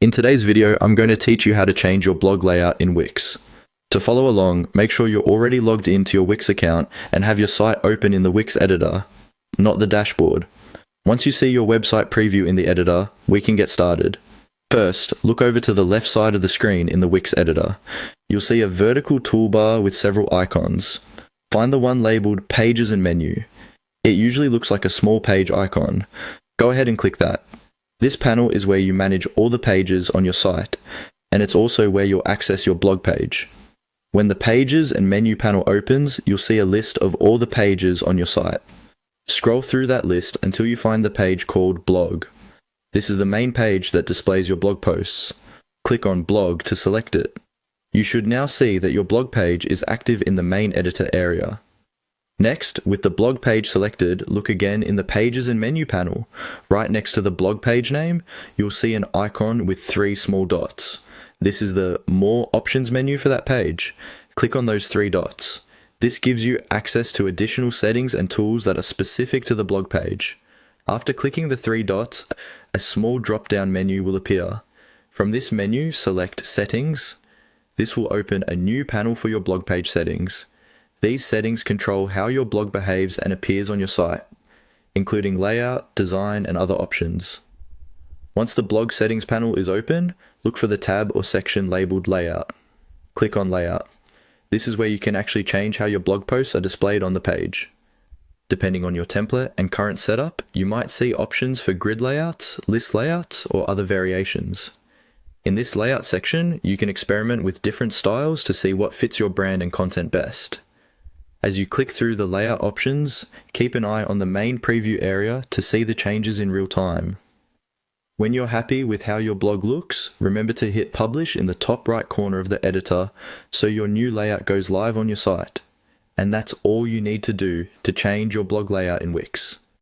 In today's video, I'm going to teach you how to change your blog layout in Wix. To follow along, make sure you're already logged into your Wix account and have your site open in the Wix editor, not the dashboard. Once you see your website preview in the editor, we can get started. First, look over to the left side of the screen in the Wix editor. You'll see a vertical toolbar with several icons. Find the one labeled Pages and Menu. It usually looks like a small page icon. Go ahead and click that. This panel is where you manage all the pages on your site, and it's also where you'll access your blog page. When the Pages and Menu panel opens, you'll see a list of all the pages on your site. Scroll through that list until you find the page called Blog. This is the main page that displays your blog posts. Click on Blog to select it. You should now see that your blog page is active in the main editor area. Next, with the blog page selected, look again in the Pages and Menu panel. Right next to the blog page name, you'll see an icon with 3 small dots. This is the More Options menu for that page. Click on those 3 dots. This gives you access to additional settings and tools that are specific to the blog page. After clicking the 3 dots, a small drop-down menu will appear. From this menu, select Settings. This will open a new panel for your blog page settings. These settings control how your blog behaves and appears on your site, including layout, design, and other options. Once the blog settings panel is open, look for the tab or section labeled Layout. Click on Layout. This is where you can actually change how your blog posts are displayed on the page. Depending on your template and current setup, you might see options for grid layouts, list layouts, or other variations. In this layout section, you can experiment with different styles to see what fits your brand and content best. As you click through the layout options, keep an eye on the main preview area to see the changes in real time. When you're happy with how your blog looks, remember to hit Publish in the top right corner of the editor so your new layout goes live on your site. And that's all you need to do to change your blog layout in Wix.